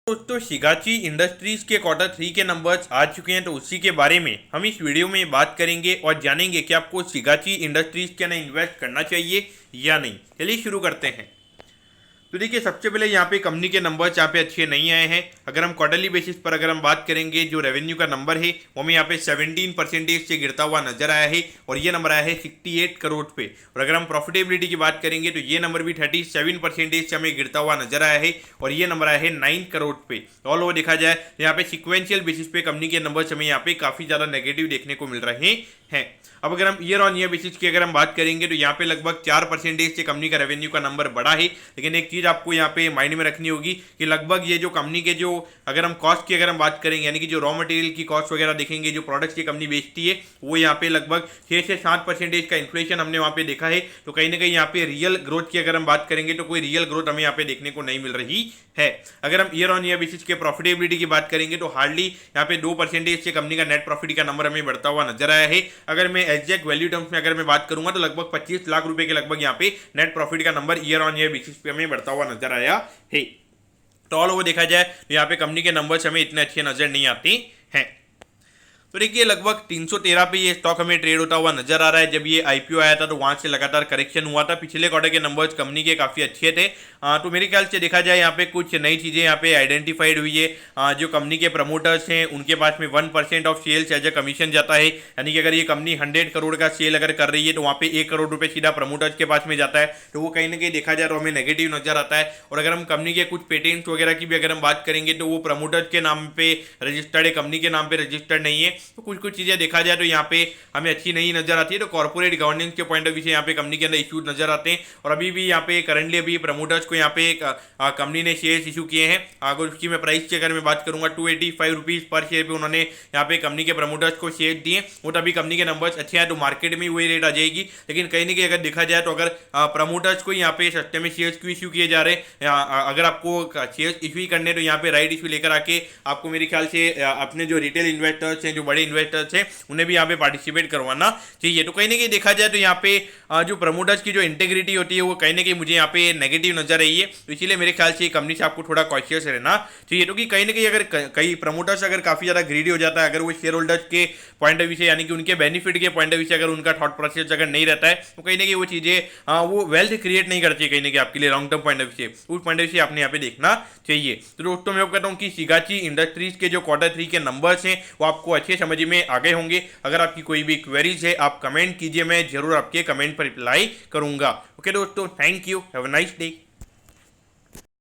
दोस्तों शिगाची इंडस्ट्रीज के क्वार्टर 3 के नंबर्स आ चुके हैं, तो उसी के बारे में हम इस वीडियो में बात करेंगे और जानेंगे कि आपको शिगाची इंडस्ट्रीज के अंदर इन्वेस्ट करना चाहिए या नहीं। चलिए शुरू करते हैं। तो देखिए, सबसे पहले यहाँ पे कंपनी के नंबर्स यहाँ पे अच्छे नहीं आए हैं। अगर हम क्वार्टरली बेसिस पर अगर हम बात करेंगे, जो रेवेन्यू का नंबर है वो हमें यहाँ पे 17% से गिरता हुआ नजर आया है और ये नंबर आया है 68 करोड़ पे। और अगर हम प्रॉफिटेबिलिटी की बात करेंगे तो ये नंबर भी 37% से हमें गिरता हुआ नजर आया है और ये नंबर आया है 9 करोड़ पे। ऑल ओवर देखा जाए तो यहाँ पे सिक्वेंशियल बेसिस पे कंपनी के नंबर्स हमें यहाँ पे काफी ज्यादा नेगेटिव देखने को मिल रहे हैं। अब अगर हम ईयर ऑन ईयर बेसिस की अगर हम बात करेंगे तो यहाँ पे लगभग 4% से कंपनी का रेवेन्यू का नंबर बढ़ा है। लेकिन एक चीज आपको यहाँ पे माइंड में रखनी होगी कि लगभग ये जो कंपनी के जो अगर हम कॉस्ट की अगर हम बात करेंगे, यानी कि जो रॉ मटेरियल की कॉस्ट वगैरह देखेंगे, जो प्रोडक्ट्स की कंपनी बेचती है, वो यहाँ पे लगभग 6 से 7% का इन्फ्लेशन हमने वहाँ पे देखा है। तो कहीं ना कहीं यहाँ पे रियल ग्रोथ की अगर हम बात करेंगे तो कोई रियल ग्रोथ हमें यहाँ पे देखने को नहीं मिल रही है। अगर हम ईयर ऑन ईयर बेसिस के प्रॉफिटेबिलिटी की बात करेंगे तो हार्डली यहाँ पे 2% से कंपनी का नेट प्रॉफिट का नंबर हमें बढ़ता हुआ नजर आया है। अगर मैं एग्जैक्ट वैल्यू टर्म्स में अगर मैं बात करूंगा तो लगभग 25 लाख रुपए के लगभग यहाँ पे नेट प्रॉफिट का number year on year basis पे हमें बढ़ता हुआ नजर आया है। तो ऑल ओवर देखा जाए तो यहाँ पे कंपनी के नंबर्स हमें इतने अच्छे नजर नहीं आते हैं। तो देखिए, लगभग 313 पे ये स्टॉक हमें ट्रेड होता हुआ नजर आ रहा है। जब ये आईपीओ आया था तो वहां से लगातार करेक्शन हुआ था। पिछले क्वार्टर के नंबर्स कंपनी के काफी अच्छे थे। तो मेरे ख्याल से देखा जाए यहाँ पे कुछ नई चीजें यहाँ पे आइडेंटिफाइड हुई है। जो कंपनी के प्रमोटर्स हैं उनके पास में 1% of sales as a commission जाता है, यानी कि अगर ये कंपनी 100 करोड़ का सेल अगर कर रही है तो वहाँ पे 1 करोड़ रुपए सीधा प्रमोटर्स के पास में जाता है। तो वो कहीं ना कहीं देखा जाए तो हमें नेगेटिव नजर आता है। और अगर हम कंपनी के कुछ पेटेंट्स वगैरह की भी अगर हम बात करेंगे तो वो प्रमोटर्स के नाम पे रजिस्टर्ड है, कंपनी के नाम पे रजिस्टर्ड नहीं है। तो कुछ कुछ चीजें देखा जाए तो यहाँ पे हमें अच्छी नहीं नजर आती है। तो कॉर्पोरेट गवर्नेंस के पॉइंट ऑफ व्यू से यहाँ पे कंपनी के अंदर इश्यूज नजर आते हैं। और अभी भी यहाँ पे करंटली अभी प्रमोटर्स को यहाँ पे कंपनी ने शेयर्स इशू किए हैं। अगर उसकी मैं प्राइस की अगर मैं बात करूंगा 285 रुपीज पर शेयर पे उन्होंने यहाँ पे कंपनी के प्रमोटर्स को शेयर दिए। वो तभी कंपनी के नंबर्स अच्छे हैं तो मार्केट में वही रेट आ जाएगी। लेकिन कहीं ना कहीं अगर देखा जाए तो अगर प्रमोटर्स को यहाँ पे सस्ते में शेयर्स क्यों इशू किए जा रहे हैं, अगर आपको शेयर्स इशू करने तो यहाँ पे राइट इशू लेकर आके आपको मेरे ख्याल से अपने जो रिटेल इन्वेस्टर्स हैं, जो बड़े इन्वेस्टर्स हैं, उन्हें भी यहाँ पे पार्टिसिपेट करवाना चाहिए। तो कहीं ना कहीं देखा जाए तो यहाँ पे जो प्रमोटर्स की जो इंटेग्रिटी होती है वो कहीं ना कहीं मुझे यहाँ पे नेगेटिव नजर रही है। तो इसीलिए मेरे ख्याल से कंपनी से आपको थोड़ा कॉशियस रहना चाहिए। क्योंकि कहीं ना कहीं अगर कई प्रमोटर्स अगर काफी ज्यादा ग्रीडी हो जाता है, अगर वो शेयर होल्डर्स के पॉइंट ऑफ व्यू से, यानी कि उनके बेनिफिट के पॉइंट ऑफ व्यू से अगर उनका थॉट प्रोसेस अगर नहीं रहता है, तो कहीं ना कहीं वो चीजें वो वेल्थ क्रिएट नहीं करती है कहीं ना कहीं आपके लिए long term point of view से। उस पॉइंट ऑफ व्यू से आपने यहाँ पे देखना चाहिए। तो दोस्तों मैं कहता हूँ कि शिगाची इंडस्ट्रीज के जो क्वार्टर 3 के नंबर्स हैं वो आपको अच्छे समझ में आ गए होंगे। अगर आपकी कोई भी क्वेरीज है आप कमेंट कीजिए, मैं जरूर आपके कमेंट पर रिप्लाई करूंगा। ओके दोस्तों, thank you, have a nice day.